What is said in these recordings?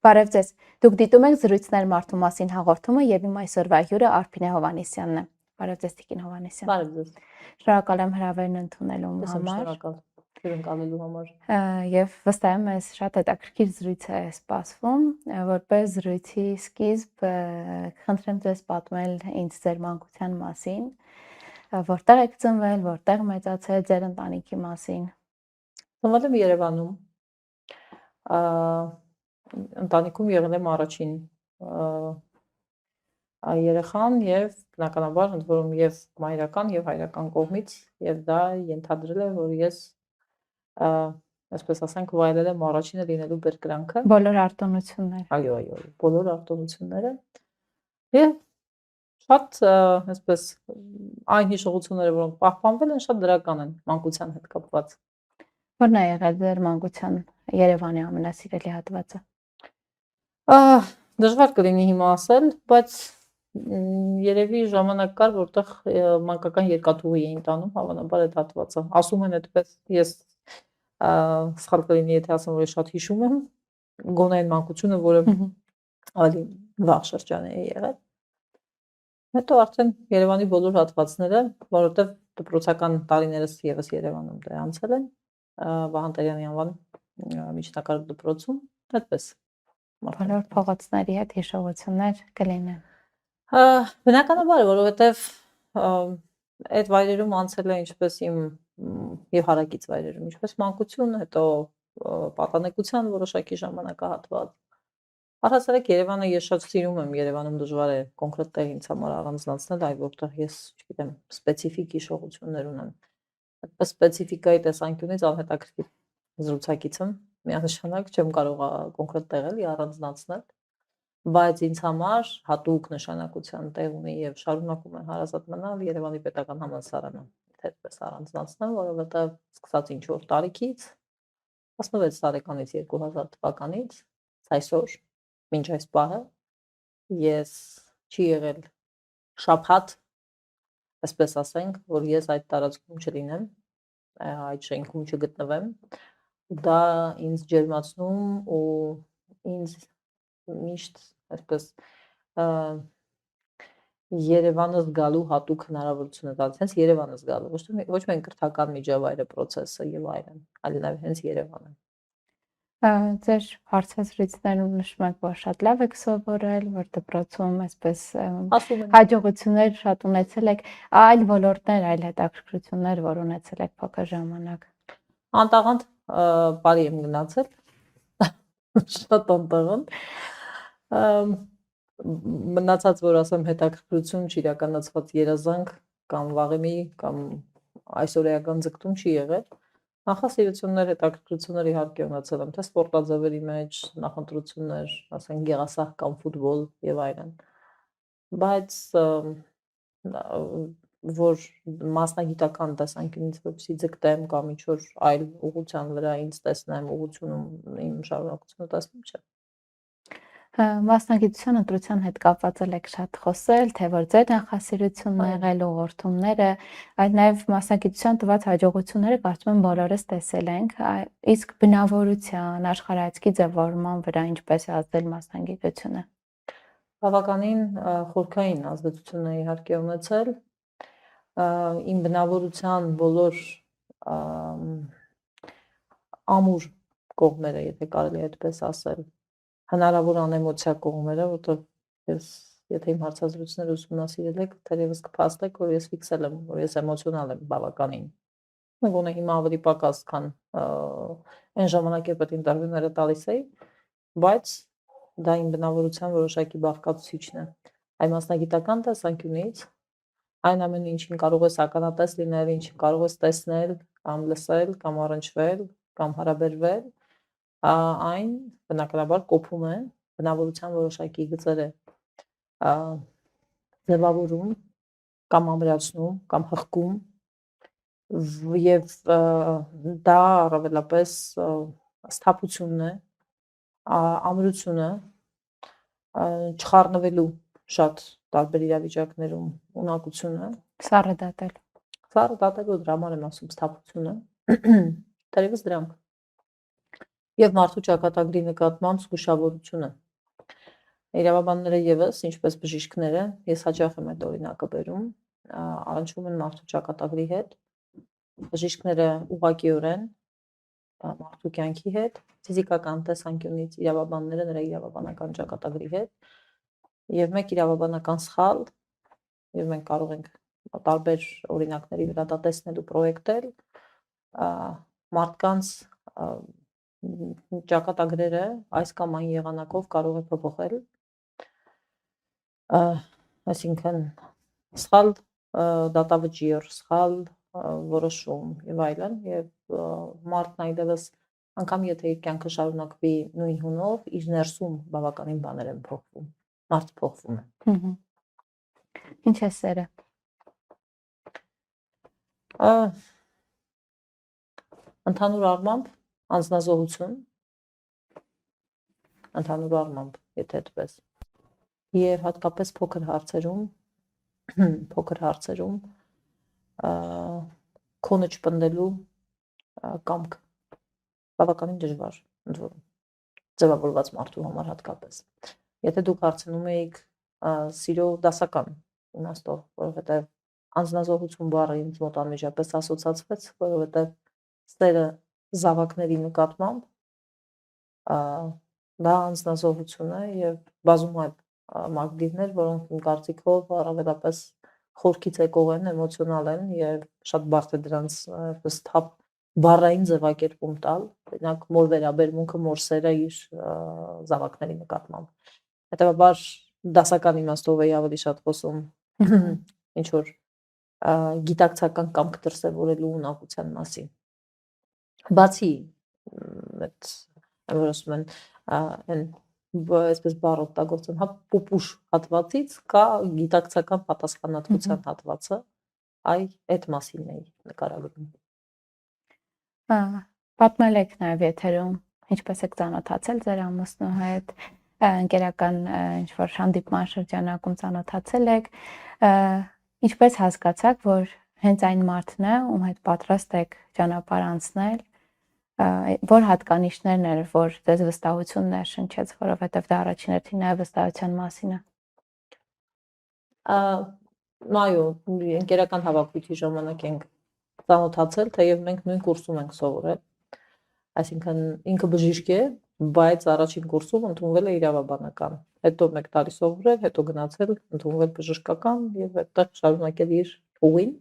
Բարև ձեզ։ Դուք դիտում եք զրույցներ մարդու մասին հաղորդումը եւ իմ այսօրվա հյուրը Արփինե Հովհաննիսյանն է։ Բարև ձեզ, Տիկին Հովհաննիսյան։ Բարև ձեզ։ Շնորհակալ եմ հրավերն ընդունելու Ես համար։ շնորհակալ հյուրընկալելու համար։ Եվ վստահ եմ, այս շատ հետաքրքիր զրույց է սպասվում, որպես զրույցի սկիզբ խնդրեմ ձեզ պատմել ինձ ձեր մանկության մասին, որտեղ եք ծնվել, որտեղ մեծացել, ձեր ընտանիքի մասին։ Ծնվել եմ Երևանում։ Ընտանիքում եղել եմ առաջին երեխան եւ բնականաբար ընդ որում եւ մայրական եւ հայրական կողմից եւ դա ենթադրել է որ ես այսպես ասենք վայելել եմ առաջինը լինելու բերկրանքը Բոլոր արտոնությունները։ Այո, բոլոր արտոնությունները եւ շատ այսպես այն հիշողությունները որոնք պահպանվել են շատ դրական են մանկության հետ կապված։ Որն է եղել ձեր մանկության Երևանի ամենասիրելի հատվածը։ Դժվար կլինի հիմա ասել, բայց երևի ժամանակ կար, որտեղ մանկական երկաթուղի էին տանում, հավանաբար այդ հատվածը։ Ասում են այդպես, ես սխալ կլինի, եթե ասեմ, որ ես շատ հիշում եմ, գոնե այն մանկությունը, որը ավելի վաղ շրջան է եղել։ Հետո արդեն Երևանի բոլոր հատվածները, որովհետև դպրոցական տարիներս եւս Երևանում դե անցել են, Վահան Տերյանի անվան միջնակարգ դպրոցում, այդպես։ Բոլոր փողոցների հետ հիշողություններ կլինեն։ Բնականաբար, որովհետև այդ վայրերում անցել է ինչպես իմ եւ հարակից վայրերում, ինչպես մանկություն, հետո պատանեկության որոշակի ժամանակահատված։ Առհասարակ Երևանը ես շատ սիրում եմ, Երևանում դժվար է կոնկրետ տեղ ինձ համար առանձնացնել, այլ որտեղ ես, չգիտեմ, սպეციფიկ հիշողություններ ունեմ։ Այդպես սպეციფիկայի տեսանկյունից անհետաքրքիր զրուցակից եմ, միանշանակ չեմ կարող կոնկրետ տեղել առանձնացնել, բայց ինձ համար հատուկ նշանակության տեղ ունի եւ շարունակում է հարազատ մնալ Երևանի պետական համալսարանը, այդպես առանձնացնեմ, որովհետեւ սկսած ինչ որ տարիքից 16 տարեկանից 2000 թվականից այսօր մինչ այս պահը ես չի եղել շաբաթ, այսպես ասենք, որ ես այդ տարածքում չլինեմ, այդ շենքում չգտնվեմ, դա ինձ ջերմացնում ու ինձ միշտ այսպես Երևանը զգալու հատուկ հնարավորություն է տալիս, հենց Երևանը զգալու, ոչ միայն կրթական միջավայրը, process-ը եւ այլն, այլ նաեւ հենց Երևանը։ Ձեր հարցազրույցներում նշում եք, որ շատ լավ եք սովորել, որ դպրոցում այսպես հաջողություններ շատ ունեցել եք, այլ ոլորտներ, այլ հետաքրքրություններ, որ ունեցել եք փոքր ժամանակ։ Անտաղանդ բարի եմ գնացել, շատ անտաղանդ։ Մնացած, որ ասեմ, հետաքրքրություն չիրականացված երազանք կամ վաղեմի կամ այսօրեական ձգտում չի եղել։ Նախասիրություններ, հետաքրքրություններ իհարկե ունեցել եմ, թե սպորտաձևերի մեջ, նախընտրություններ, ասենք գեղասահ կամ ֆուտբոլ եւ այլն։ Բայց որ մասնագիտական տեսանկյունից որպեսզի ձգտեմ կամ ինչ որ այլ ուղղության վրա ինձ տեսնեմ, ուղղությունում իմ շարունակությունը տեսնեմ, չէ։ Մասնագիտության ընտրության հետ կապված եք շատ խոսել, թե որ ձեր նախասիրությունն է եղել ուղղությունները, այլ նաև մասնագիտության տված հաջողությունները կարծում եմ բոլորս տեսել ենք, իսկ բնավորության, աշխարհայացքի ձևավորման վրա ինչպես է ազդել մասնագիտությունը։ Բավականին խորքային ազդեցություն է իհարկե ունեցել իմ բնավորության բոլոր ամուր կողմերը, եթե կարելի է այդպես ասել, հնարավոր անեմոցիա կողմերը, որտեղ ես եթե իմ հարցազրույցները ուսումնասիրել եք, թերևս կփաստեք, որ ես ֆիքսել եմ, որ ես էմոցիոնալ եմ բավականին։ Գոնե հիմա ավելի պակաս, քան այն ժամանակ երբ այդ ինտերվյուները տալիս էի, բայց դա իմ բնավորության որոշակի բաղկացուցիչն է։ Այ մասնագիտական տեսանկյունից այն ամենը, ինչին կարող ես ականատես լինել, ինչին կարող ես տեսնել, կամ լսել, կամ առնչվել, կամ հարաբերվել, այն բնականաբար կոփում է բնավորության որոշակի գծերը ձևավորում կամ ամրացնում կամ հղկում եւ դա առավելապես սթափությունն է, ամրությունը, չխառնվելու շատ տարբեր իրավիճակներում ունակությունը, Սառը դատելու դրա համար եմ ասում սթափությունը, թերևս դրանք։ եւ մարդու ճակատագրի նկատմամբ զգուշավորությունը։ Իրավաբանները եւս, ինչպես բժիշկները, ես հաճախ եմ այդ օրինակը բերում, առնչվում են մարդու ճակատագրի հետ։ Բժիշկները ուղղակիորեն մարդու կյանքի հետ, ֆիզիկական տեսանկյունից իրավաբանները նրա իրավաբանական ճակատագրի հետ, եւ մեկ իրավաբանական սխալ, եւ մենք կարող ենք տարբեր օրինակների վրա դա տեսնել ու պրոյեկտել, մարդկանց ճակատագրերը այս կամ այն եղանակով կարող է փոփոխել, այսինքն սխալ դատավճիռ, սխալ որոշում եւ այլն, եւ մարդն այլևս անգամ եթե իր կյանքը շարունակվի նույն հունով, իր ներսում բավականին բաներ են փոխվում, մարդ փոխվում է։ Ինչ է սերը։ Ընդհանուր առմամբ անձնազոհություն, ընդհանուր առմամբ, եթե այդպես, եւ հատկապես փոքր հարցերում քոնը չպնդելու կամք բավականին դժվար ընդ որում ձևավորված մարդու համար հատկապես։ Եթե դուք հարցնում եք սիրո դասական իմաստով, որովհետեւ անձնազոհություն բառը ինձ մոտ անմիջապես ասոցացվեց, որովհետեւ սերը զավակների նկատմամբ դա անձնազոհություն է եւ բազում այլ մակդիրներ, որոնք իմ կարծիքով առավելապես խորքից եկող են, էմոցիոնալ են եւ շատ բարդ է դրանց հստակ բառային ձևակերպում տալ, օրինակ մոր վերաբերմունքը, մոր սերը իր զավակների նկատմամբ։ Հետևաբար դասական իմաստով էի ավելի շատ խոսում ինչ որ գիտակցական կամք դրսևորելու ունակության մասին։ Բացի այդ որ ասում են այն այսպես բառ օգտագործեմ, հա պուպուշ հատվածից կա գիտակցական պատասխանատվության հատվածը, այդ մասին էի նկարագրում։ Պատմել եք նաև եթերում, ինչպես եք ծանոթացել ձեր ամուսնու հետ, ընկերական ինչ որ հանդիպման շրջանակում ծանոթացել եք, ինչպես հասկացաք, որ հենց այն մարդն է, ում հետ պատրաստ եք ճանապարհ անցնել, որ հատկանիշներն էր, որ ձեզ վստահություն ներշնչեց, որովհետև դա առաջին հերթին նաև վստահության մասին է։ Այո, ընկերական հավաքույթի ժամանակ ենք ծանոթացել, թեև մենք նույն կուրսում ենք սովորել, այսինքն ինքը բժիշկ է, բայց առաջին կուրսում ընդունվել է իրավաբանական, հետո 1 տարի սովորել, հետո գնացել, ընդունվել բժշկական եւ այդտեղ շարունակել իր ուղին։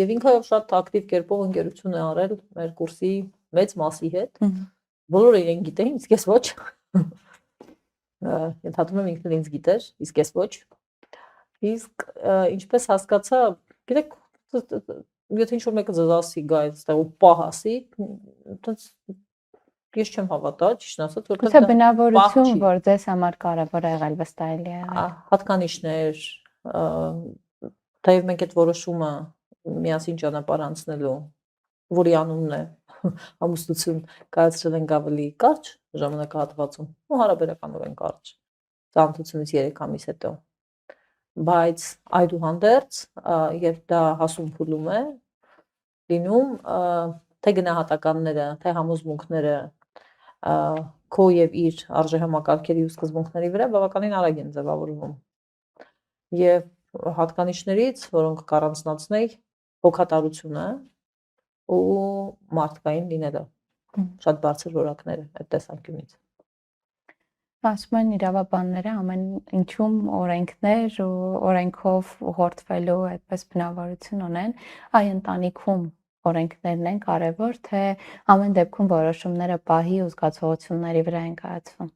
Եվ ինքը շատ ակտիվ կերպով ընկերություն է արել մեր կուրսի մեծ մասի հետ։ Բոլորը իրեն գիտեին, իսկ ես ոչ։ Ենթադրում եմ ինքն ինձ գիտեր, իսկ ես ոչ։ Իսկ ինչպես հասկացա, գիտեք, եթե ինչ-որ մեկը ձեզ ասի գա այստեղ ու պահ ասի, այտենց ես չեմ հավատա, ճիշտ ասած, որովհետեւ դա բնավորություն, որ ձեզ համար կարևոր է եղել, վստահելի է եղել։ Հատկանիշներ, թեև մենք այդ որոշումը միասին ճանապարհ անցնելու, որի անունն է ամուսնություն, կայացրել ենք ավելի կարճ ժամանակահատվածում, ու հարաբերականորեն կարճ, ծանոթությունից 3 ամիս հետո։ Բայց այդուհանդերձ, երբ դա հասուն փուլում է լինում, թե գնահատականները, թե համոզմունքները քո եւ իր արժեհամակարգերի ու սկզբունքների վրա բավականին արագ են ձևավորվում։ Եվ հատկանիշներից, որոնք կառանձնացնեի, հոգատարությունը ու մարդկային լինելը, շատ բարձր որակներ այդ տեսանկյունից։ Ասում են իրավաբանները ամեն ինչում օրենքներ ու օրենքով ուղղորդվելու այդպես բնավորություն ունեն, այ ընտանիքում օրենքներն են կարևոր, թե ամեն դեպքում որոշումները պահի ու զգացողությունների վրա են կայացվում։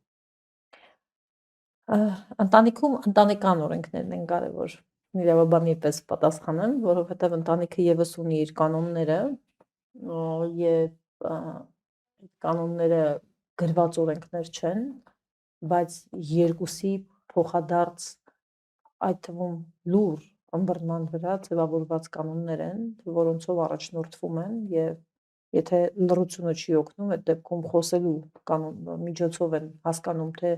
Ընտանիքում ընտանեկան օրենքներն են կարևոր։ Իրավաբանի պես պատասխանեմ, որովհետև ընտանիքը եւս ունի իր կանոնները եւ այդ կանոնները գրված օրենքներ չեն, բայց երկուսի փոխադարձ այդ թվում լուր ըմբռնման վրա ձևավորված կանոններ են, որոնցով առաջնորդվում են եւ եթե լռությունը չի օգնում, այդ դեպքում խոսելու կանոն միջոցով են հասկանում, թե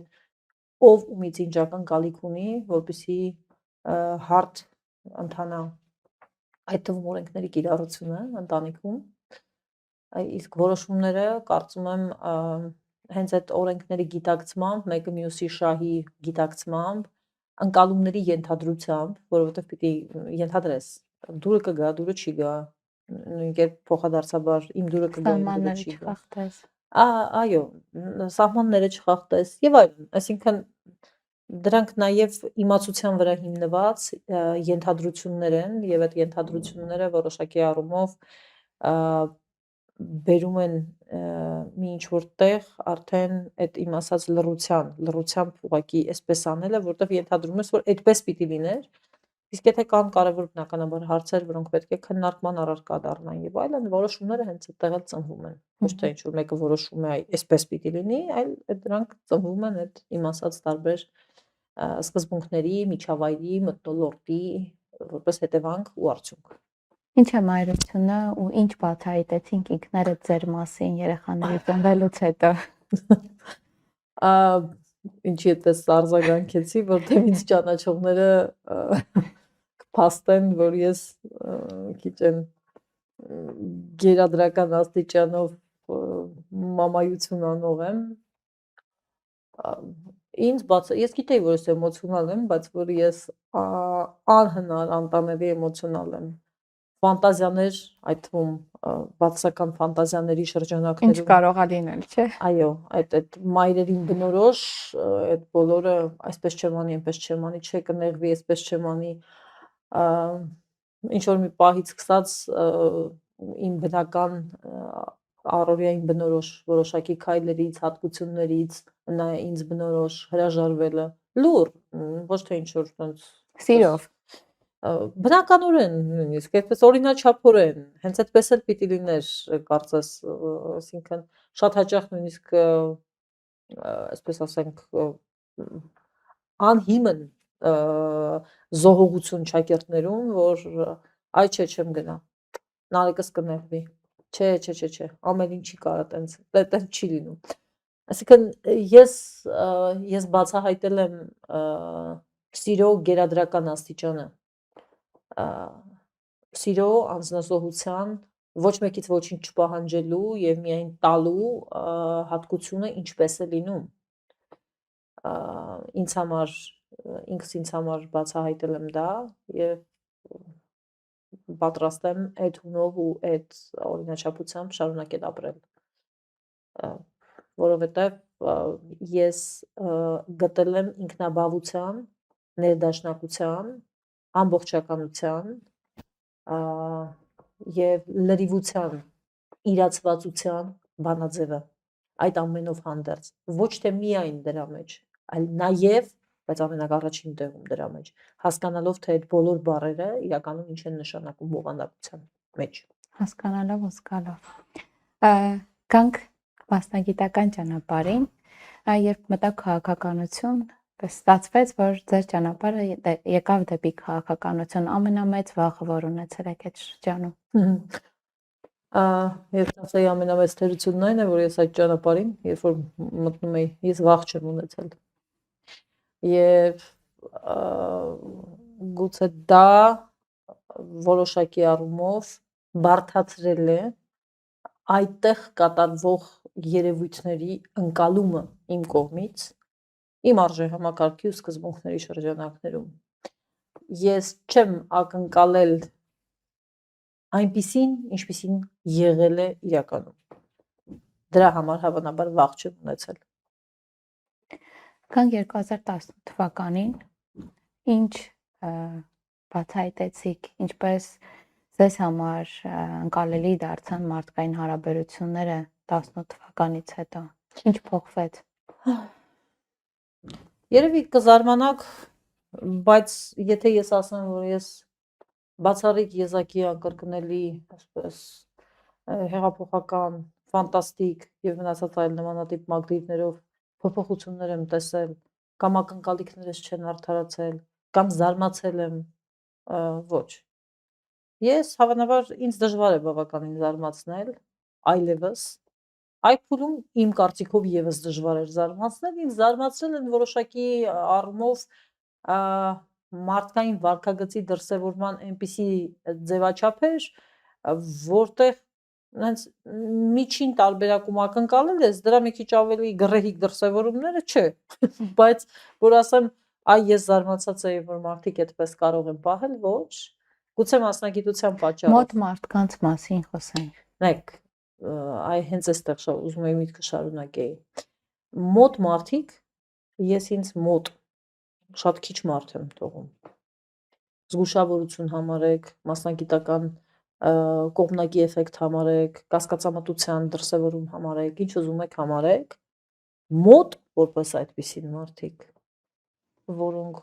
ով ումից ինջական գալիք ունի, որպեսզի հարթ ընթանա այդ թվում օրենքների կիրառությունը ընտանիքում իսկ որոշումները կարծում եմ հենց այդ օրենքների գիտակցմամբ, մեկը մյուսի շահի գիտակցմամբ, ընկալումների ենթադրությամբ, որովհետև պիտի ենթադրես, դուրը կգա, դուրը չի գա, նույն կերպ փոխադարձաբար իմ դուրը կգա, իմ դուրը Սահմանները չի գա։ չխախտես։ Այո, սահմանները չխախտես եւ այլն, այսինքն դրանք նաև իմացության վրա հիմնված ենթադրություններ են եւ այդ ենթադրությունները որոշակի առումով բերում են մի ինչ-որ տեղ արդեն այդ իմ ասած լռությամբ ուղղակի այսպես անելը, որտեղ ենթադրում ես, որ այդպես պիտի լիներ, իսկ եթե կան կարևոր բնականաբար հարցեր, որոնք պետք է քննարկման առարկա դառնան եւ այլն, որոշումները հենց այդտեղ էլ ծնվում են։ Ոչ թե ինչ-որ մեկը որոշում է այսպես պիտի լինի, այլ դրանք ծնվում են այդ իմ ասած տարբեր սկզբունքների, միջավայրի, մթնոլորտի որպես հետևանք ու արդյունք։ Ինչ է մայրությունը ու ինչ բացահայտեցինք ինքներդ ձեր մասին երեխաների ծնվելուց հետո։ Ինչի այդպես արձագանքեցի, որտեղ ինձ ճանաչողները կփաստեն, որ ես քիչ եմ գերադրական աստիճանով մամայություն անող եմ։ Ես գիտեի, որ ես էմոցիոնալ եմ, բայց որ ես անհնար անտանելի էմոցիոնալ եմ։ Ֆանտազիաներ, այդ թվում բացասական ֆանտազիաների Ինչ շրջանակներում կարող է լինել, չէ՞։ այո, այդ մայրերին բնորոշ այդ բոլորը այսպես չեմ անի, այնպես չեմ անի, չէ կնեղվի, այսպես չեմ անի, ինչ որ մի պահից սկսած իմ բնական առօրյային բնորոշ որոշակի քայլերից, հատկություններից, նա ինձ բնորոշ հրաժարվելը լուր, ոչ թե ինչ որ տենց Սիրով։ բնականորեն նույնիսկ այդպես օրինաչափորեն, հենց այդպես էլ պիտի լիներ, կարծես, այսինքն շատ հաճախ նույնիսկ այսպես ասենք անհիմն զոհողություն շակերտներում, որ այ չէ չեմ գնա, նարեկս կնեղվի, չէ, ամեն ինչի կարա տենց չի լինում։ Այսինքն ես բացահայտել եմ սիրո գերադրական աստիճանը, սիրո անձնազոհության ոչ մեկից ոչինչ չպահանջելու եւ միայն տալու հատկությունը ինչպես է լինում։ Ինքս ինձ համար բացահայտել եմ դա եւ պատրաստ եմ այդ հունով ու այդ օրինաչափությամբ շարունակել ապրել, որովհետեւ ես գտել եմ ինքնաբավության, ներդաշնակության, ամբողջականության եւ լրիվության, իրացվածության բանաձևը այդ ամենով հանդերձ, ոչ թե միայն դրա մեջ, այլ նաեւ, բայց ամենաառաջին տեղում դրա մեջ, հասկանալով թե այդ բոլոր բառերը իրականում ինչ են նշանակում բովանդակության մեջ։ Հասկանալով ու զգալով։ Գանք մասնագիտական ճանապարհին, երբ մտա քաղաքականություն, ստացվեց, որ ձեր ճանապարհը եկավ դեպի քաղաքականություն, ամենամեծ վախը, որ ունեցել եք այդ շրջանում։ Ես ասայի ամենամեծ թերությունն այն է, որ ես այդ ճանապարհին, երբ որ մտնում էի, ես վախ չեմ ունեցել։ Եվ գուցե դա որոշակի առումով բարդացրել է այդտեղ կատարվող երևույթների ընկալումը իմ կողմից, իմ արժեհամակարգի ու սկզբունքների շրջանակներում։ Ես չեմ ակնկալել այնպիսին, ինչպիսին եղել է իրականում։ Դրա համար հավանաբար վախ չեմ ունեցել։ Կան 2010 թվականին ինչ բացահայտեցիք, ինչպես ձեզ համար ընկալելի դարձան մարդկային հարաբերությունները 18 թվականից հետո։ Ինչ փոխվեց։ Երևի կզարմանաք, բայց եթե ես ասեմ, որ ես բացառիկ եզակի անկրկնելի, այսպես հեղափոխական, ֆանտաստիկ եւ մնացած այլ նմանատիպ մակդիրներով փոփոխություններ եմ տեսել, կամ ակնկալիքներս չեն արդարացել, կամ զարմացել եմ, ոչ։ Ես հավանաբար ինձ դժվար է բավականին զարմացնել, այլևս այդ փուլում իմ կարծիքով եւս դժվար էր զարմացնել, ինձ զարմացրել են որոշակի առումով մարդկային վարքագծի դրսևորման այնպիսի ձևաչափեր, որտեղ հենց միջին տարբերակում ակնկալել ես, դրա մի քիչ ավելի գռեհիկ դրսևորումները չէ, բայց որ ասեմ, ես զարմացած էի, որ մարդիկ այդպես կարող են պահել, ոչ, գուցե մասնագիտության պատճառով։ Մոտ մարդկանց մասին խոսենք։ Նայեք, հենց այստեղ ուզում եի միտքը շարունակեի։ Մոտ մարդիկ, ես ինձ մոտ շատ քիչ մարդ եմ թողում։ Զգուշավորություն համարեք, մասնագիտական կողմնակի էֆեկտ համարեք, կասկածամտության դրսևորում համարեք, ինչ ուզում եք համարեք, մոտ որպես այդպիսին մարդիկ, որոնք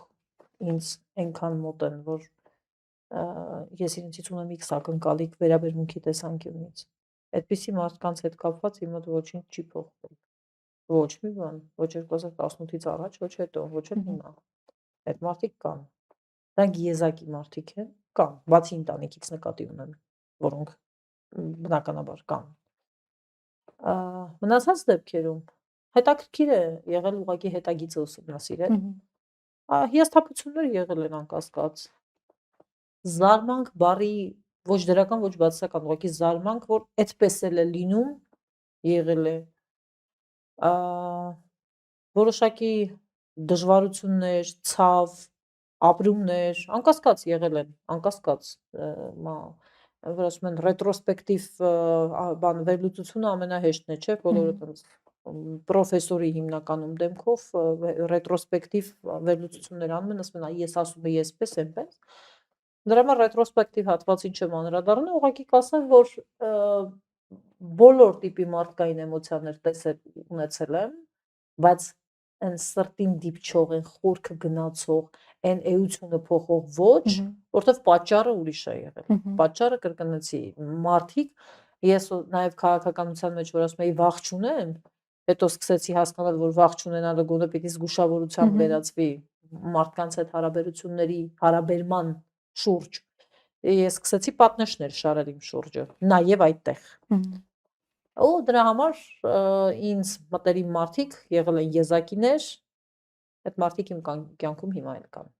ինձ այնքան մոտ են, որ ես իրենցից ունեմ X ակնկալիք վերաբերմունքի տեսանկյունից։ Այդպիսի մարդկանց հետ կապված իմ մոտ ոչինչ չի փոխվել։ Ոչ մի բան, ոչ 2018-ից առաջ, ոչ հետո, ոչ էլ հիմա։ Այդ մարդիկ կան։ Դրանք եզակի մարդիկ են, կան, բացի ընտանիքից նկատի ունեմ, որոնք բնականաբար կան։ Մնացած դեպքերում հետաքրքիր է եղել ուղղակի հետագիծը ուսումնասիրել։ Հիասթափություններ եղել են անկասկած։ Զարմանք բառի ոչ դրական, ոչ բացասական, ուղղակի զարմանք, որ այդպես էլ է լինում, եղել է։ Որոշակի դժվարություններ, ցավ, ապրումներ, անկասկած եղել են, անկասկած, որ ասում են ռետրոսպեկտիվ բան վերլուծությունը ամենահեշտն է, չէ՞, բոլորը տենց պրոֆեսորի հիմնականում դեմքով ռետրոսպեկտիվ վերլուծություններ անում են, ասում են, ես ասում եմ այսպես, այնպես։ Դրա համար ռետրոսպեկտիվ հատվածին չեմ անդրադառնա, ուղղակի կասեմ, որ բոլոր տիպի մարդկային էմոցիաներ տեսել ունեցել եմ, բայց այն սրտին դիպչող, այն խորքը գնացող, այն էությունը փոխող ոչ, որտեվ պատճառը ուրիշ է եղել։ Պատճառը կրկնեցի, մարդիկ, ես նաև քաղաքականության մեջ որ ասում եի վախ չունեմ, հետո սկսեցի հասկանալ, որ վախ չունենալը գոնե պիտի զգուշավորությամբ վերածվի մարդկանց հետ հարաբերությունների հարաբերման շուրջ։ Ես սկսեցի պատնեշներ շարել իմ շուրջը, նաև այդտեղ։ Ու դրա համար ինձ մտերիմ մարդիկ եղել են եզակիներ, այդ մարդիկ իմ կյանքում հիմա էլ կան։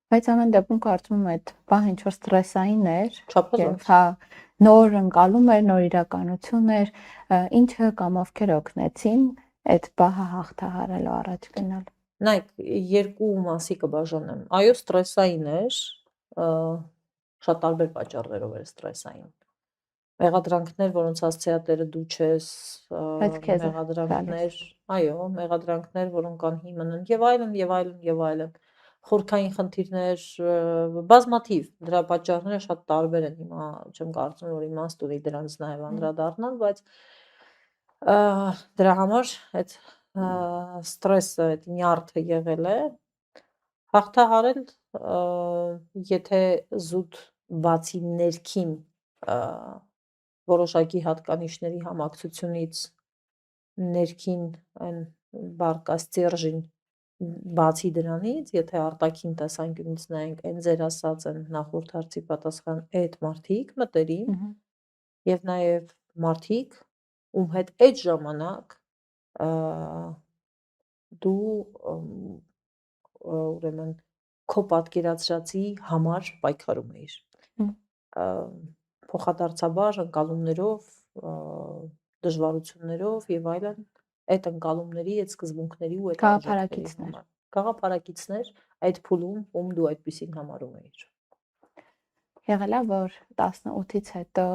Բայց ամեն դեպքում կարծում եմ այդ բան ինչ որ ստրեսային էր, Չափազանց։ հա, նոր ընկալում էր, նոր իրականություն էր, ինչը կամ ովքեր օգնեցին այդ բահը հաղթահարելու առաջ գնալ։ Նայեք, երկու մասի կբաժանեմ։ Այո, ստրեսային էր, շատ տարբեր պատճառներով էր ստրեսային։ Մեղադրանքներ, որոնց հասցեատերը դու չես, մեղադրանքներ, այո, մեղադրանքներ, որոնք անհիմն են, եւ այլն, եւ այլն, եւ այլն։ Խորքային խնդիրներ, բազմաթիվ, դրա պատճառները շատ տարբեր են, հիմա չեմ կարծում, որ իմաստ ունի դրանց նաև անդրադառնալ, բայց դրա համար այդ ստրեսը, այդ նյարդը եղել է, հաղթահարել, եթե զուտ բացի ներքին որոշակի հատկանիշների համակցությունից ներքին այն բարկաստիրջին բացի դրանից, եթե արտաքին տեսանկյունից նայենք, այն ձեր ասած են նախորդ հարցի պատասխան այդ մարդիկ մտերիմ եւ նաեւ մարդիկ, ում հետ այդ ժամանակ դու ուրեմն քո պատկերացրածի համար պայքարում էիր։ Փոխադարձաբար ընկալումներով, դժվարություններով եւ այլն, այդ ընկալումների, այդ սկզբունքների ու այդ գաղափարակիցներ այդ փուլում, ում դու այդպեսին համարում էիր։ Եղել է, որ 18-ից հետո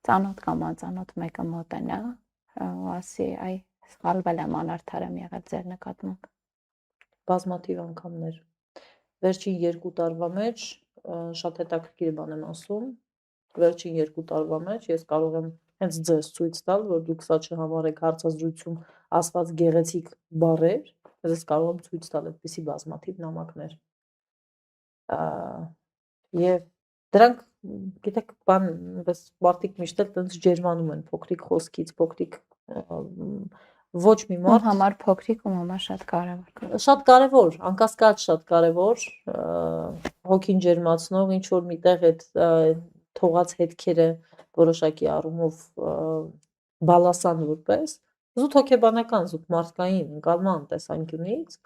ծանոթ կամ անծանոթ մեկը մոտենա, ու ասի, այ սխալվել եմ, անարդար եմ եղել ձեր նկատմամբ։ Բազմաթիվ անգամներ։ Վերջին 2 տարվա մեջ շատ հետաքրքիր բան եմ ասում։ Վերջին 2 տարվա մեջ ես կարող եմ հենց ձեզ ցույց տալ, որ դուք սա չհամարեք հարցազրույցում ասված գեղեցիկ բառեր, ես կարող եմ ցույց տալ այդպիսի բազմաթիվ նամակներ։ Եվ դրանք, գիտեք, բան, այնպես մարդիկ միշտ էլ տենց ջերմանում են փոքրիկ խոսքից, փոքրիկ ոչ մի մարդ համար փոքրիկ ու համար շատ կարևոր։ Շատ կարևոր, անկասկած շատ կարևոր, հոգին ջերմացնող, ինչ որ միտեղ այդ թողած հետքերը որոշակի առումով բալասան որպես, զուտ հոգեբանական, զուտ մարդկային ընկալման տեսանկյունից,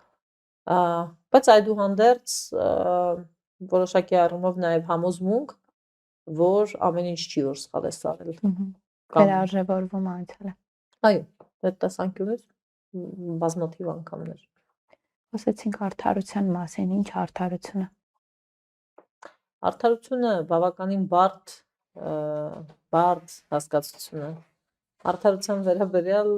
բայց այդուհանդերձ որոշակի առումով նաև համոզմունք, որ ամեն ինչ չի որ սխալ ես արել։ վերարժևորվում անցել է։ Այո, այդ տեսանկյունից բազմաթիվ անգամներ։ Խոսեցինք արդարության մասին, ինչ արդարությունը։ Արդարությունը բավականին բարդ հասկացություն է։ Արդարության վերաբերյալ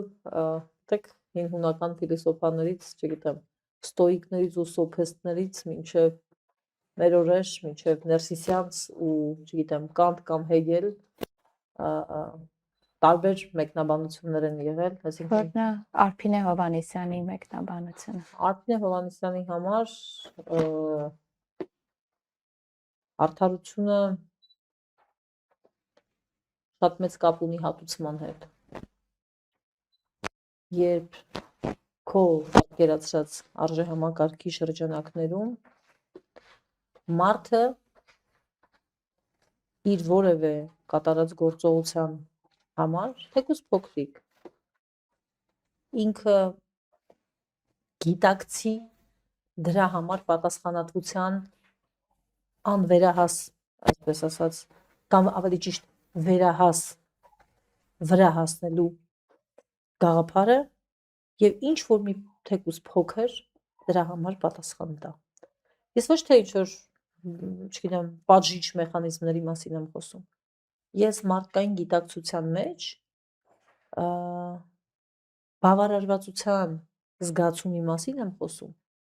տեք հին հունական փիլիսոփաներից, չգիտեմ, ստոիկներից ու սոփեստներից մինչև մեր օրեր, մինչև Ներսիսյանց ու, չգիտեմ, Կանտ կամ Հեգել տարբեր մեկնաբանություններ են եղել, այսինքն Որն է Արփինե Հովհաննիսյանի մեկնաբանությունը։ Արփինե Հովհաննիսյանի համար արդարությունը շատ մեծ կապ ունի հատուցման հետ։ Երբ քո պատկերացրած արժեհամակարգի շրջանակներում մարդը իր որևէ կատարած գործողության համար, թեկուզ փոքրիկ, ինքը գիտակցի դրա համար պատասխանատվության անվերահաս, այսպես ասած, կամ ավելի ճիշտ վերահաս վրա հասնելու գաղափարը եւ ինչ որ մի թեկուզ փոքր դրա համար պատասխան տա։ Ես ոչ թե ինչ-որ, չգիտեմ, պատժիչ մեխանիզմների մասին եմ խոսում։ Ես մարդկային գիտակցության մեջ բավարարվածության զգացումի մասին եմ խոսում,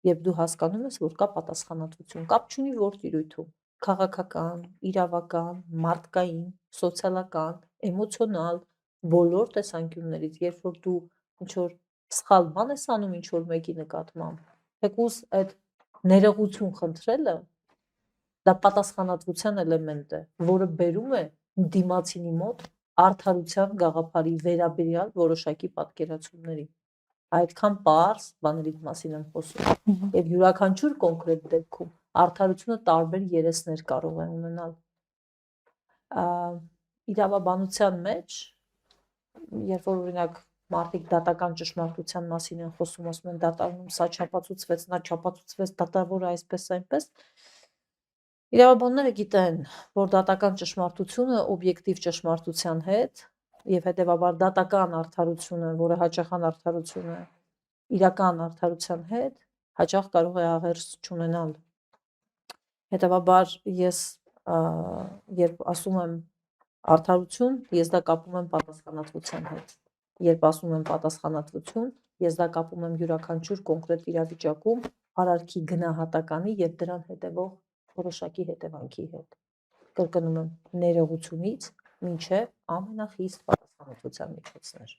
երբ դու հասկանում ես, որ կա պատասխանատվություն, կապ չունի որ տիրույթում, քաղաքական, իրավական, մարդկային, սոցիալական, էմոցիոնալ, բոլոր տեսանկյուններից, երբ որ դու ինչ-որ սխալ բան ես անում ինչ-որ մեկի նկատմամբ, թեկուզ այդ ներողություն խնդրելը, դա պատասխանատվության էլեմենտ է, որը բերում է դիմացինի մոտ արդարության գաղափարի վերաբերյալ որոշակի պատկերացումների։ Այդքան պարզ բաների մասին եմ խոսում։ Եվ յուրաքանչյուր կոնկրետ դեպքում արդարությունը տարբեր երեսներ կարող է ունենալ։ Իրավաբանության մեջ, երբ որ օրինակ մարդիկ դատական ճշմարտության մասին են խոսում, ասում են դատարանում սա չափածուցվեց, նա չափածուցվեց, դատավորը այսպես այնպես, իրավաբանները գիտեն, որ դատական ճշմարտությունը օբյեկտիվ ճշմարտության հետ եւ հետեւաբար դատական արդարությունը, որը հաճախան արդարություն է, իրական արդարության հետ հաճախ կարող է աղերս չունենալ։ Հետևաբար ես երբ ասում եմ արդարություն, ես դա կապում եմ պատասխանատվության հետ։ Երբ ասում եմ պատասխանատվություն, ես դա կապում եմ յուրաքանչյուր կոնկրետ իրավիճակում արարքի գնահատականի եւ դրան հետեւող որոշակի հետևանքի հետ։ Կրկնում եմ, ներողությունից մինչև ամենախիստ պատասխանատվության միջոցներ։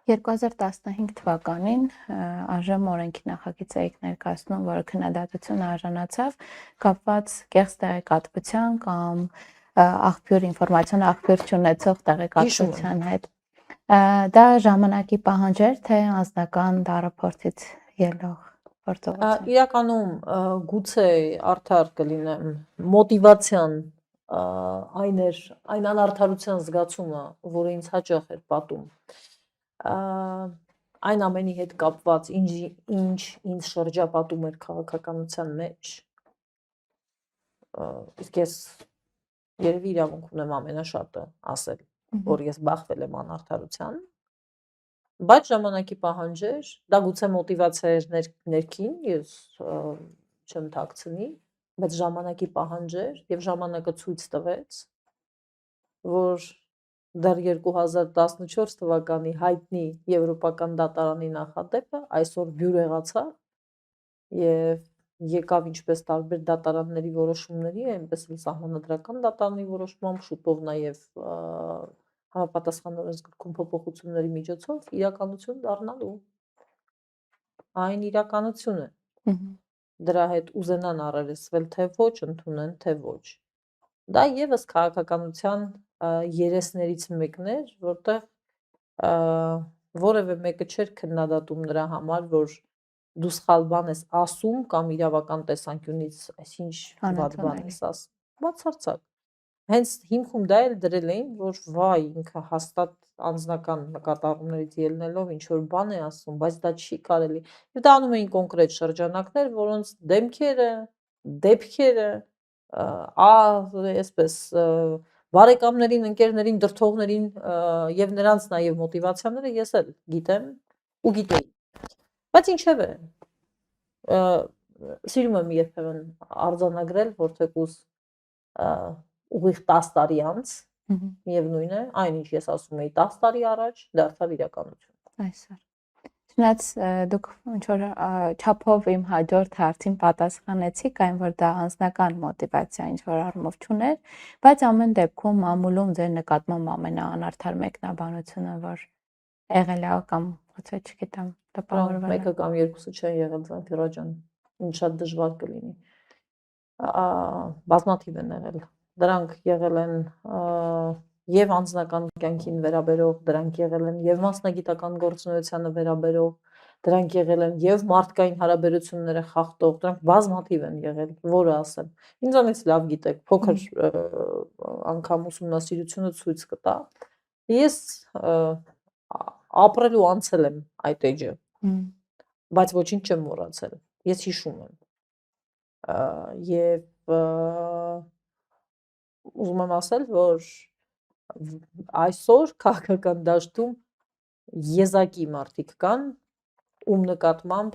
2015 թվականին Արժեմ օրենքի նախագիծ էիք ներկայացնում, որը քննադատություն արժանացավ, կապված կեղծ տեղեկատվության կամ ինֆորմացիոն աղբյուր չունեցող տեղեկատվության հետ։ Դա ժամանակի պահանջ էր, թե անձնական դարափորձից ելող գործողություն։ Իրականում գուցե արդար կլինեմ, մոտիվացիան այն անարդարության զգացումը, որը ինձ հաճախ էր պատում, այն ամենի հետ կապված, ինչ ինձ շրջապատում էր քաղաքականության մեջ, իսկ ես երևի իրավունք ունեմ ամենաշատը ասել, որ ես բախվել եմ անարդարության, բայց ժամանակի պահանջ էր, դա գուցե մոտիվացիա էր ներքին, ես չեմ թաքցնի, բայց ժամանակի պահանջ էր եւ ժամանակը ցույց տվեց, որ դեռ 2014 թվականի հայտնի եվրոպական դատարանի նախադեպը այսօր բյուրեղացավ եւ եկավ ինչպես տարբեր դատարանների որոշումների, այնպես էլ սահմանադրական դատարանի որոշմամբ, շուտով նաեւ համապատասխան օրենսգրքում փոփոխությունների միջոցով իրականություն դառնալու։ Այն իրականություն է։ Դրա հետ ուզենան առերեսվել թե ոչ, ընդունեն թե ոչ։ Դա եւս քաղաքականության երեսներից մեկն էր, որտեղ որևէ մեկը չէր քննադատում նրա համար, որ դու սխալ բան ես ասում կամ իրավական տեսանկյունից այսինչ վատ բան ես ասում։ Բացարձակ։ Հենց հիմքում դա էլ դրել էին, որ վայ, ինքը հաստատ անձնական նկատառումներից ելնելով ինչ որ բան է ասում, բայց դա չի կարելի։ Եվ դա անում էին կոնկրետ շրջանակներ, որոնց դեմքերը, դեպքերը, այսպես բարեկամներին, ընկերներին, դրթողներին եւ նրանց նաեւ մոտիվացիաները ես էլ գիտեմ ու գիտեի։ Բայց ինչևէ, սիրում եմ երբեմն արձանագրել, որ թեկուզ ուղիղ 10 տարի անց, միևնույն է, այնինչ ես ասում էի 10 տարի առաջ, դարձավ իրականություն։ Այսօր։ Չնայած դուք ինչ որ չափով իմ հաջորդ հարցին պատասխանեցիք, այն որ դա անձնական մոտիվացիա ինչ որ առումով չուներ, բայց ամեն դեպքում մամուլում ձեր նկատմամբ ամենաանարդար մեկնաբանությունը որ եղել է կամ ոնց չգիտեմ, տպավորվել է։ Մեկը կամ երկուսը չեն եղել Զանֆիրա ջան, ինչ շատ դժվար կլինի։ Բազմաթիվ են եղել։ Դրանք եղել են եւ անձնական կյանքին վերաբերող, դրանք եղել են եւ մասնագիտական գործունեությանը վերաբերող, դրանք եղել են եւ մարդկային հարաբերությունները խախտող, դրանք բազմաթիվ են եղել, որը ասեմ։ Ինձանից լավ գիտեք, փոքր անգամ ուսումնասիրությունը ցույց կտա։ Ես ապրել ու անցել եմ այդ էջը, բայց ոչինչ չեմ մոռացել։ Ես հիշում եմ։ Եվ ուզում եմ ասել, որ այսօր քաղաքական դաշտում եզակի մարդիկ կան, ում նկատմամբ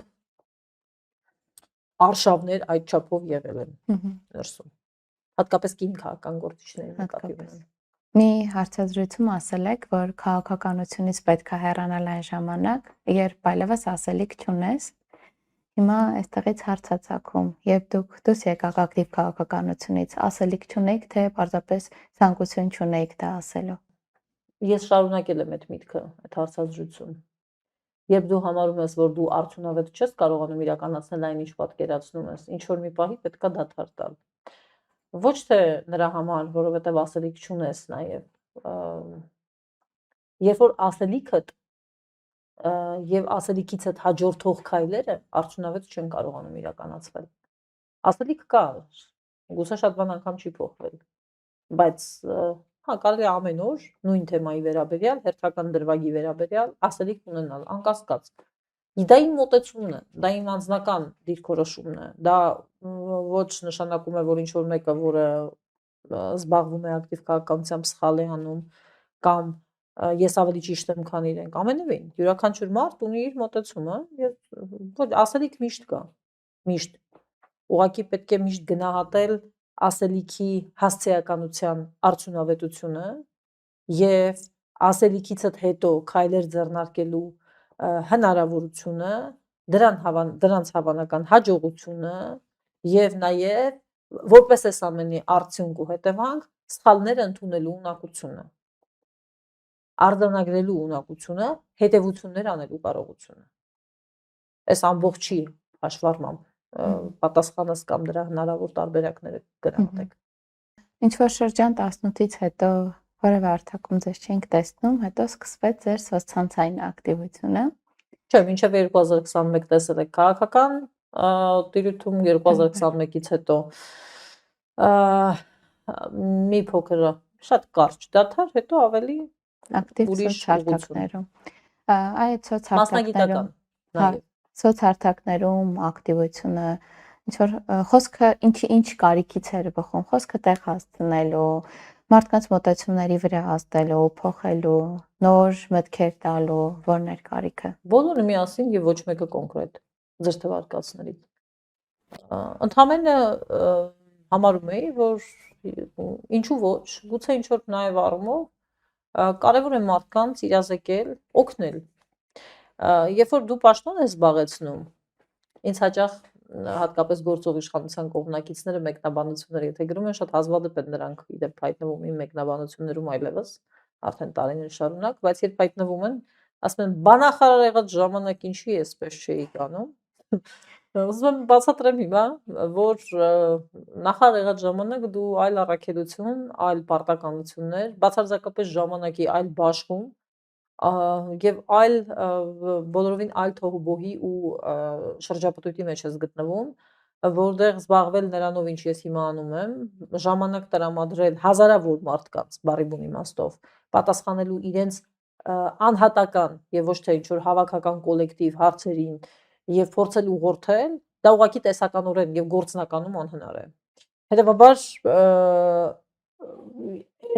արշավներ այդ չափով եղել են ներսում։ Հատկապես կին քաղաքական գործիչների նկատմամբ։ Մի հարցազրույցում ասել եք, որ քաղաքականությունից պետք է հեռանալ այն ժամանակ, երբ այլևս ասելիք չունես։ Հիմա այստեղից հարց է ծագում, երբ դուք դուրս եկաք ակտիվ քաղաքականությունից, ասելիք չունեիք, թե պարզապես ցանկություն չունեիք դա ասելու։ Ես շարունակել եմ այդ միտքը, այդ հարցազրույցում։ Երբ դու համարում ես, որ դու արդյունավետ չես կարողանում իրականացնել այն, ինչ պատկերացնում ես, ինչ որ մի պահի պետքա դադար տալ։ Ոչ թե նրա համար, որովհետև ասելիք չունես նաև, երբ որ ասելիքդ եւ ասելիքիցդ հաջորդող քայլերը արդյունավետ չեն կարողանում իրականացվել։ Ասելիք կա, գուցե շատ բան անգամ չի փոխվել, բայց հա կարելի է ամեն օր նույն թեմայի վերաբերյալ, հերթական դրվագի վերաբերյալ ասելիք ունենալ, անկասկած։ Դա իմ մոտեցումն է, դա իմ անձնական դիրքորոշումն է։ Դա ոչ նշանակում է, որ ինչ որ մեկը, որը զբաղվում է ակտիվ քաղաքականությամբ սխալ է անում, կամ ես ավելի ճիշտ եմ, քան իրենք։ Ամենևին, յուրաքանչյուր մարդ ունի իր մոտեցումը, ոչ ասելիք միշտ կա, միշտ։ Ուղղակի պետք է միշտ գնահատել ասելիքի հասցեականության արդյունավետությունը եւ ասելիքիցդ հետո քայլեր ձեռնարկելու հնարավորությունը, դրանց հավանական հաջողությունը եւ նաեւ որպես այս ամենի արդյունք ու հետևանք սխալները ընդունելու ունակությունը, արձանագրելու ունակությունը, հետևություններ անելու կարողությունը։ Այս ամբողջի հաշվառմամբ պատասխանս կամ դրա հնարավոր տարբերակները գնահատեք։ Ինչ որ շրջան 18-ից հետո որևէ արտակում ձեզ չենք տեսնում, հետո սկսվեց ձեր սոցցանցային ակտիվությունը։ Չէ, մինչև 2021 տեսել եք քաղաքական տիրույթում, 2021-ից հետո մի փոքր շատ կարճ դադար, հետո ավելի ակտիվ սոցհարթակներում։ Այդ սոցհարթակներում, սոցհարթակներում ակտիվությունը ինչ որ խոսքը ինչ կարիքից էր բխում, խոսքը տեղ հասցնելու, մարդկանց մոտեցումների վրա ազդելու, փոխելու, նոր մտքեր տալու, որն էր կարիքը։ Բոլորը միասին եւ ոչ մեկը կոնկրետ ձեր թվարկածներից։ Ընդհանրապես համարում էի, որ ինչու ոչ, գուցե ինչ որ նաեւ առումով կարևոր է մարդկանց իրազեկել, օգնել։ Երբ որ դու պաշտոն ես զբաղեցնում, ինձ հաճախ հատկապես գործող իշխանության կողմնակիցները մեկնաբանությունները, եթե գրում են, շատ հազվադեպ են նրանք իդեպ հայտնվում իմ մեկնաբանություններում այլևս, արդեն տարիներ շարունակ, բայց երբ հայտնվում են, ասում են բանախարար եղած ժամանակ ինչի էսպես չէի անում։ Ուզում եմ բացատրեմ հիմա, որ նախարար եղած ժամանակ դու այլ առաքելություն, այլ պարտականություններ, բացարձակապես ժամանակի այլ բաշխում եւ այլ բոլորովին այլ թոհուբոհի ու շրջապտույտի մեջ ես գտնվում, որտեղ զբաղվել նրանով, ինչ ես հիմա անում եմ, ժամանակ տրամադրել հազարավոր մարդկանց, բառի բուն իմաստով, պատասխանելու իրենց անհատական եւ ոչ թե ինչ որ հավաքական կոլեկտիվ հարցերին եւ փորձել ուղղորդել, դա ուղղակի տեսականորեն եւ գործնականում անհնար է։ Հետևաբար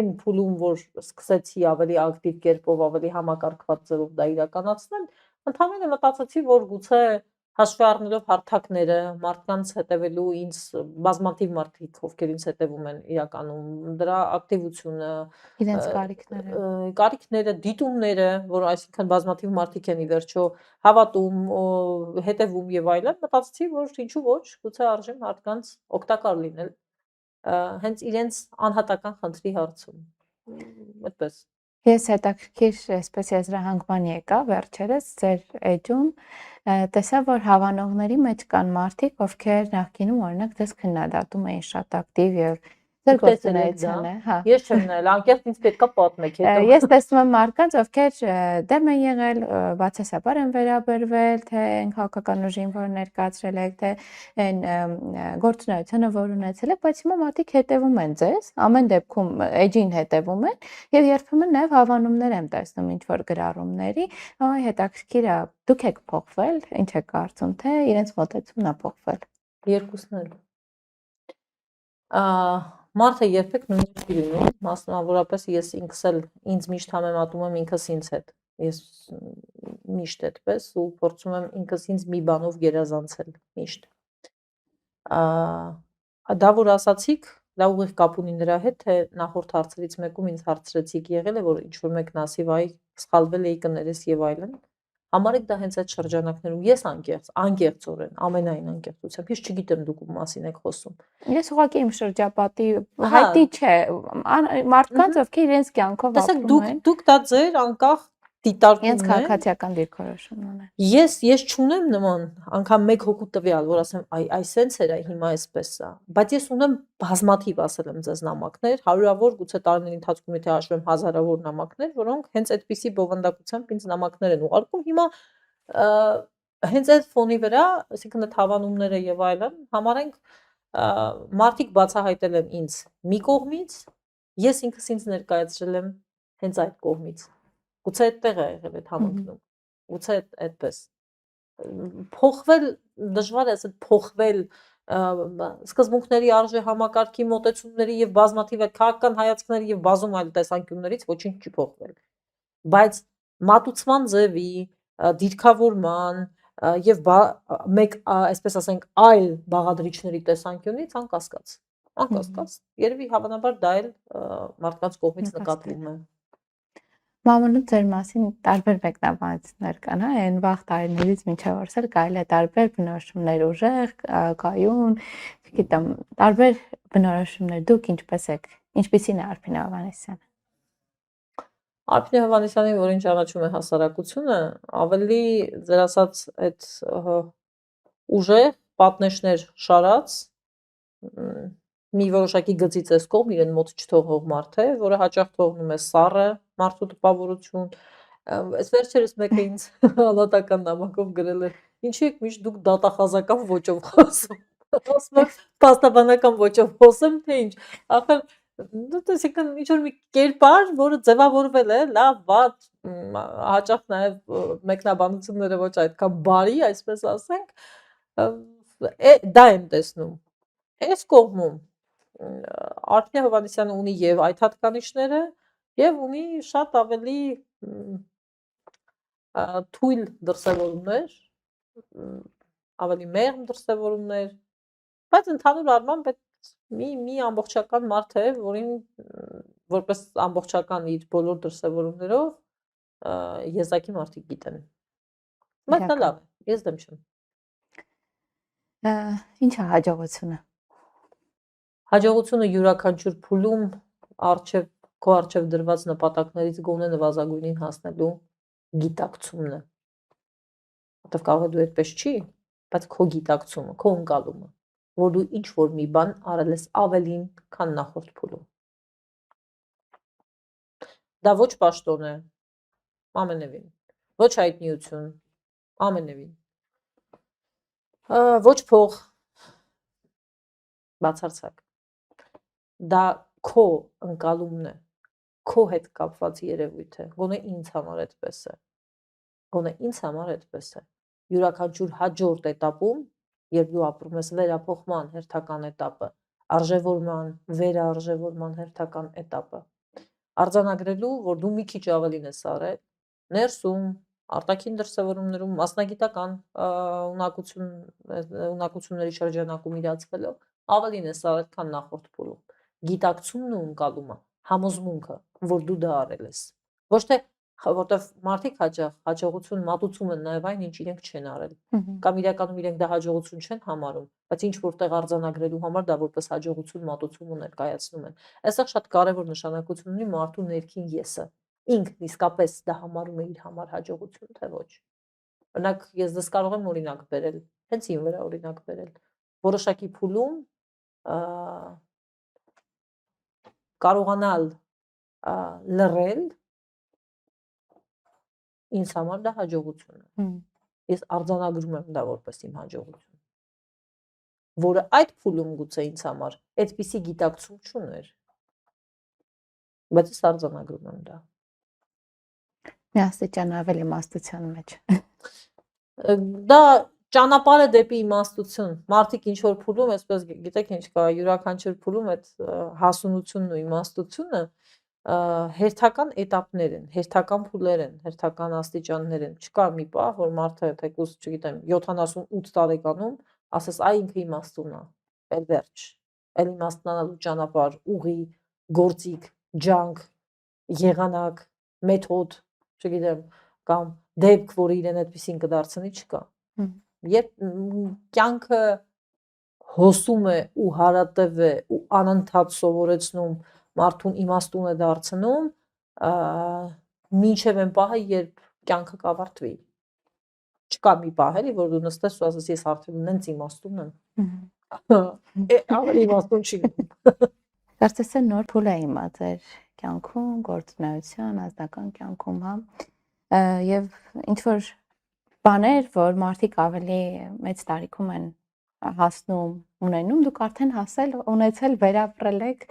այն փուլում, որ սկսեցի ավելի ակտիվ կերպով, ավելի համակարգված ձևով դա իրականացնել, ընդհանրապես մտածեցի, որ գուցե հաշվի առնելով հարթակները, մարդկանց հետևելու ինձ բազմաթիվ մարդիկ, ովքեր ինձ հետևում են իրականում, դրա ակտիվությունը, իրենց կարիքները, կարիքները, դիտումները, որ այսինքն բազմաթիվ մարդիկ են ի վերջո հավատում, հետևում եւ այլն, մտածեցի, որ ինչու ոչ, գուցե արժի մարդկանց օգտակար լինել հենց իրենց անհատական խնդրի հարցում։ Այդպես։ Ես հետաքրքիր այսպես եզրահանգման եկա վերջերս ձեր էջում տեսա, որ հավանողների մեջ կան մարդիկ, ովքեր նախկինում օրինակ դες քննադատում էին շատ ակտիվ եւ ձեր գործունեությանը, հա։ Ես չեմ նայել, անկեղծ ինձ պետքա պատմեք հետո։ Ես տեսնում եմ մարդկանց, ովքեր դեմ են եղել, բացասաբար են վերաբերվել, թե այն քաղաքական ուժին, որ ներկայացրել եք, թե այն գործունեությունը, որ ունեցել եք, բայց հիմա մարդիկ հետևում են ձեզ, ամեն դեպքում էջին հետևում են եւ երբեմն նաեւ հավանումներ եմ տեսնում ինչ որ գրառումների, հետաքրքիր է, դուք եք փոխվել, ինչ եք կարծում, թե իրենց մոտեցումն է փոխվել։ Երկուսն էլ։ Մարդը երբեք նույնիսկ չի լինում, մասնավորապես ես ինքս էլ ինձ միշտ համեմատում եմ ինքս ինձ հետ։ Ես միշտ այդպես ու փորձում եմ ինքս ինձ մի բանով գերազանցել միշտ։ Դա որ ասացիք, դա ուղիղ կապ ունի նրա հետ, թե նախորդ հարցերից մեկում ինձ հարցրեցիք եղել է, որ ինչ որ մեկն ասի, վայ, սխալվել էի կներես եւ այլն։ Համարեք դա հենց այդ շրջանակներում ես անկեղծորեն, ամենայն անկեղծությամբ, ես չգիտեմ դուք ում մասին եք խոսում։ Ես ուղղակի իմ շրջապատի հայտի չէ, մարդկանց, ովքեր իրենց կյանքով ապրում են։ Դուք դա ձեր անկախ դիտարկումն իրենց քաղաքացիական դիրքորոշումն ունեն։ Ես չունեմ նման անգամ մեկ հոգու տվյալ, որ ասեմ, այ սենց էր, հիմա այսպես է, բայց ես ունեմ բազմաթիվ, ասել եմ ձեզ, նամակներ, հարյուրավոր, գուցե տարիների ընթացքում եթե հաշվեմ հազարավոր նամակներ, որոնք հենց այդպիսի բովանդակությամբ ինձ նամակներ են ուղարկում։ Հիմա հենց այդ ֆոնի վրա, այսինքն այդ հավանումները եւ այլն, համարենք մարդիկ բացահայտել են ինձ մի կողմից, ես ինքս ինձ ներկայացրել եմ հենց այդ կողմից։ Գուցե այդտեղ է եղել այդ համընկնում։ Գուցե այդպես։ Փոխվել դժվար է ասել փոխվել սկզբունքների արժե համակարգի մոտեցումների եւ բազմաթիվ այդ քաղաքական հայացքների եւ բազում այլ տեսանկյուններից ոչինչ չի փոխվել։ Բայց մատուցման ձևի, դիրքավորման եւ մեկ այսպես ասենք այլ բաղադրիչների տեսանկյունից անկասկած։ Երևի հավանաբար դա էլ մարդկանց կողմից նկատվում է։ Մամուլում ձեր մասին տարբեր մեկնաբանություններ կան, հա, այն վաղ տարիներից մինչև օրս կարելի է տարբեր բնորոշումներ ուժեղ, կայուն, չգիտեմ, տարբեր բնորոշումներ դուք ինչպես եք, ինչպիսին է Արփին Հովհաննիսյանը։ Արփին Հովհաննիսյանի, որին ճանաչում է հասարակությունը, ավելի ձեր ասած այդ ուժեղ պատնեշներ շարած մի որոշակի գծից էս կողմ իրեն մոտ չթողող մարդ է, որը հաճախ թողնում է սառը մարդու տպավորություն։ Այս վերջերս մեկը ինձ հալատական նամակով գրել է. «Ինչի՞ եք միշտ դուք դատախազական ոճով խոսում»։ Ասում եմ, փաստաբանական ոճով խոսեմ, թե ինչ։ Ախր այսինքն ինչ որ մի կերպար, որը ձևավորվել է, լավ, վատ, հաճախ նաև մեկնաբանությունները ոչ այդքան բարի, այսպես ասենք, դա եմ տեսնում։ Այս կողմում Արփին Հովհաննիսյանը ունի եւ այդ հատկանիշները եւ ունի շատ ավելի թույլ դրսևորումներ, ավելի մեղմ դրսևորումներ, բայց ընդհանուր առմամբ մի ամբողջական մարդ է, որին որպես ամբողջական իր բոլոր դրսևորումներով եզակի մարդիկ գիտեն։ Բայց դա լավ է, ես դեմ չեմ։ Ինչ է հաջողությունը։ Հաջողությունը յուրաքանչյուր փուլում քո առջև դրված նպատակներից գոնե նվազագույնին հասնելու գիտակցումն է։ Որտեվ կարող է դու այդպես չի, բայց քո գիտակցումը, քո ընկալումը, որ դու ինչ որ մի բան արել ես ավելին, քան նախորդ փուլում։ Դա ոչ պաշտոն է, ամենևին, ոչ հայտնիություն, ամենևին, ոչ փող, բացարձակ։ Դա քո ընկալումն է, քո հետ կապված երևույթ է, գոնե ինձ համար այդպես է։ Գոնե ինձ համար այդպես է։ Յուրաքանչյուր հաջորդ этаպում, երբ դու ապրում ես վերափոխման հերթական этаպը, արժևորման, վերարժևորման հերթական этаպը, արձանագրելու, որ դու մի քիչ ավելին ես արել, ներսում, արտաքին դրսևորումներում, մասնագիտական ունակությունների շրջանակում իրացվելով, ավելին ես արել, քան նախորդ փուլում։ Գիտակցումն ու ընկալումը, համոզմունքը, որ դու դա արել ես։ Ոչ թե որտեվ մարդիկ հաջողություն մատուցում են նաև այն, ինչ իրենք չեն արել։ Կամ իրականում իրենք դա հաջողություն չեն համարում, բայց ինչ որտեղ արձանագրելու համար դա որպես հաջողություն մատուցում ու ներկայացնում են։ Այստեղ շատ կարևոր նշանակություն ունի մարդու ներքին եսը։ Ինքն իսկապես դա համարում է իր համար հաջողություն, թե ոչ։ Օրինակ, ես դες կարող եմ օրինակ բերել, հենց իմ վրա օրինակ բերել։ Որոշակի փուլում կարողանալ լռել ինձ համար դա հաջողություն է։ Ես արձանագրում եմ դա որպես իմ հաջողություն, որը այդ փուլում գուցե ինձ համար այդպիսի գիտակցում չուներ, բայց ես արձանագրում եմ դա։ Միաստիճան ավելի իմաստության մեջ։ Դա ճանապարհ է դեպի իմաստություն։ Մարդիկ ինչ որ փուլում, այսպես գիտեք ինչ կա, յուրաքանչյուր փուլում այդ հասունությունն ու իմաստությունը հերթական էտապներ են, հերթական փուլեր են, հերթական աստիճաններ են։ Չկա մի պահ, որ մարդը թեկուզ, չգիտեմ, 78 տարեկանում ասես այ ինքը իմաստուն է, էլ վերջ, էլ իմաստնանալու ճանապարհ, ուղի, գործիք, ջանք, եղանակ, մեթոդ, չգիտեմ, կամ դեպք, որ իրեն այդպեսին կդարձնի, չկա։ Երբ կյանքը հոսում է ու հարատև է ու անընդհատ սովորեցնում, մարդուն իմաստուն է դարձնում, մինչև այն պահը, երբ կյանքը կավարտվի։ Չկա մի պահ էլի, որ դու նստես ու ասես ես արդեն նենց իմաստուն եմ։ Ավելի իմաստուն չի լինում։ Կարծես է նոր փուլ է իմա ձեր կյանքում, գործունեության, ազնական կյանքում, հա։ Եվ ինչ որ բաներ, որ մարդիկ ավելի մեծ տարիքում են հասնում, ունենում, դուք արդեն հասել, ունեցել, վերապրել եք,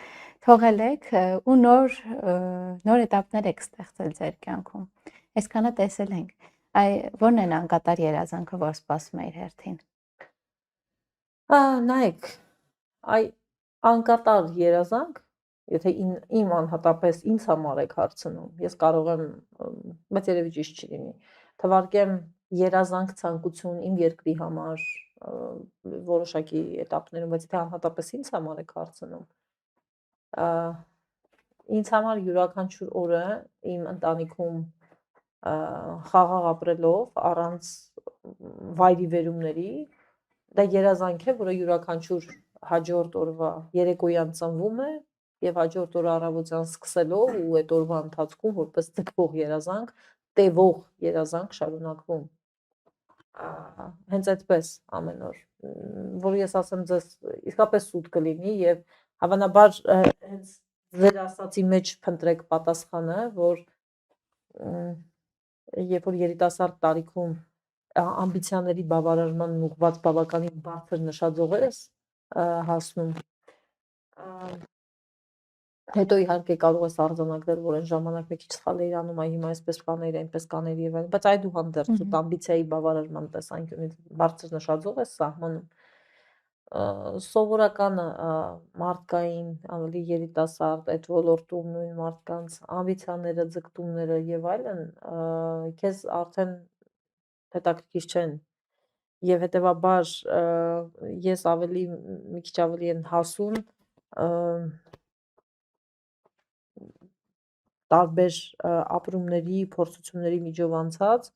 թողել եք ու նոր էտապներ եք ստեղծել ձեր կյանքում։ Այսքանը տեսել ենք։ Որն են անկատար երազանքը, որ սպասում է իր հերթին։ Նայեք, անկատար երազանք, եթե իմ անհատապես ինձ համար եք հարցնում, ես կարող եմ, բայց երևի ճիշտ չի լինի, թվարկեմ երազանք, ցանկություն իմ երկրի համար որոշակի էտապներում, բայց եթե անհատապես ինձ համար եք հարցնում, ինձ համար յուրաքանչյուր օրը իմ ընտանիքում խաղաղ ապրելով առանց վայրի վերումների, դա երազանք է, որը յուրաքանչյուր հաջորդ օրվա երեկոյան ծնվում է եւ հաջորդ օրը առավոտյան սկսելով ու այդ օրվա ընթացքում որպես ձգվող երազանք, տևող երազանք շարունակվում։ Հենց այդպես ամեն օր, որ ես ասեմ ձեզ իսկապես սուտ կլինի եւ հավանաբար հենց ձեր ասացի մեջ փնտրեք պատասխանը, որ երբ որ երիտասարդ տարիքում ամբիցիաների բավարարման ուղղված բավականին բարձր նշաձողեր ես հասնում, հետո իհարկե կարող ես արձանագրել, որ այն ժամանակ մի քիչ սխալ էիր անում, այ հիմա այսպես կանեիր, այնպես կանեիր եւ այլն, բայց այդուհանդերձ ու ամբիցիայի բավարարման տեսանկյունից բարձր նշաձող ես սահմանում։ Սովորական մարդկային, ավելի երիտասարդ այդ ոլորտում նույն մարդկանց ամբիցիաները, ձգտումները եւ այլն քեզ արդեն հետաքրքիր չեն եւ հետեւաբար ես մի քիչ ավելի են հասուն տարբեր ապրումների, փորձությունների միջով անցած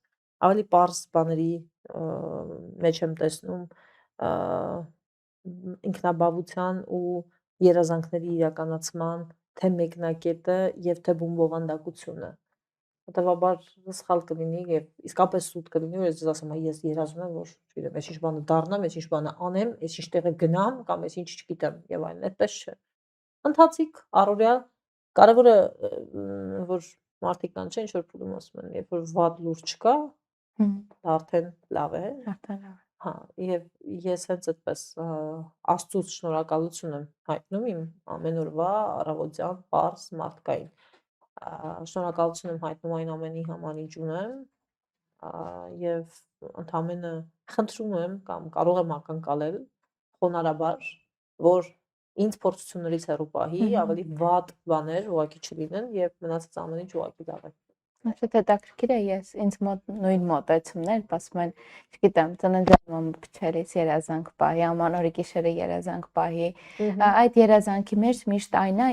ավելի պարզ բաների մեջ եմ տեսնում ինքնաբավության ու երազանքների իրականացման թե մեկնակետը եւ թե բումբովանդակությունը։ Հետևաբար սխալ կլինի եւ իսկապես սուտ կլինի, որ ես ձեզ ասեմ, ես երազում եմ, որ չգիտեմ, ես ինչ բանը դառնամ, ես ինչ բանը անեմ, ես ինչ տեղը գնամ կամ ես ինչ չգիտեմ եւ այլն, այդպես չէ։ Ընթացիկ, առօրյա, կարևորը որ մարդիկ կան չէ, ինչ որ փուլում ասում են, երբ որ վատ լուր չկա, դա արդեն լավ է։ Արդեն լավ։ Հա, եւ ես հենց այդպես Աստծուց շնորհակալություն եմ հայտնում իմ ամեն օրվա առավոտյան պարզ մարդկային։ Շնորհակալություն եմ հայտնում այն ամենի համար, ինչ ունեմ, եւ ընդհանրապես խնդրում եմ կամ կարող եմ ակնկալել խոնարհաբար, որ ինձ փորձություններից հեռու պահի, ավելի վատ բաներ ուղղակի չլինեն եւ մնացած ամեն ինչ ուղղակի լավ է։ Շատ հետաքրքիր է, ես ինձ մոտ նույն մոտեցումներ, ասում են, չգիտեմ, ծննդյան փչերից երազանք պահի, ամանորի գիշերը երազանք պահի, այդ երազանքի մեջ միշտ այն է,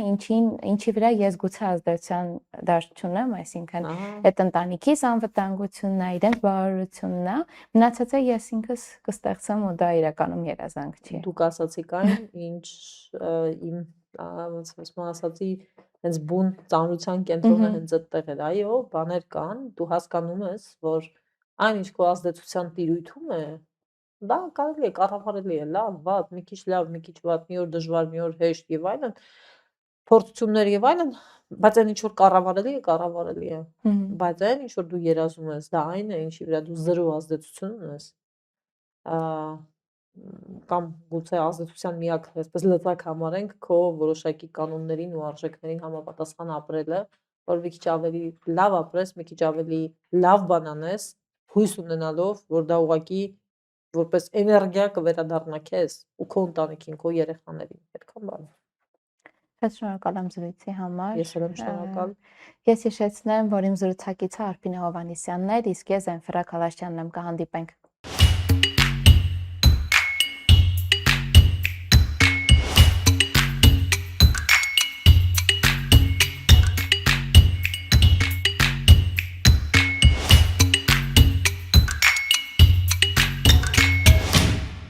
ինչի վրա ես գուցե ազդեցության դաշտ չունեմ, այսինքն այդ ընտանիքիս անվտանգությունն է, իրենց բարօրությունն է, մնացածը ես ինքս կստեղծեմ ու դա իրականում երազանք չի։ Դուք ասացիք այն, ինչ իմ ոնց ասացի հենց բուն ծանրության կենտրոնը հենց այդտեղ էր, այո, բաներ կան, դու հասկանում ես, որ այն ինչ քո ազդեցության տիրույթում է, դա կարելի է կառավարելի է, լավ, վատ, մի քիչ լավ, մի քիչ վատ, մի օր դժվար, մի օր հեշտ եւ այլն, փորձություններ եւ այլն, բայց այն ինչ որ կառավարելի է, բայց այն ինչ որ դու երազում ես, դա այն է, ինչի վրա դու զրո ազդեցություն ունես, կամ գուցե ազդեցության միակ, այսպես լծակ համարենք, քո որոշակի կանոններին ու արժեքներին համապատասխան ապրելը, որ մի քիչ ավելի լավ ապրես, մի քիչ ավելի լավ բան անես, հույս ունենալով, որ դա ուղղակի որպես էներգիա կվերադառնա քեզ ու քո ընտանիքին, քո երեխաներին, այդքան բան։ Շատ շնորհակալ եմ զրույցի համար։ Ես էլ եմ շնորհակալ։ Ես հիշեցնեմ, որ իմ զրուցակիցը Արփինե Հովհաննիսյանն էր, իսկ ես Զենֆիրա Քալաշյանն եմ, կհանդիպենք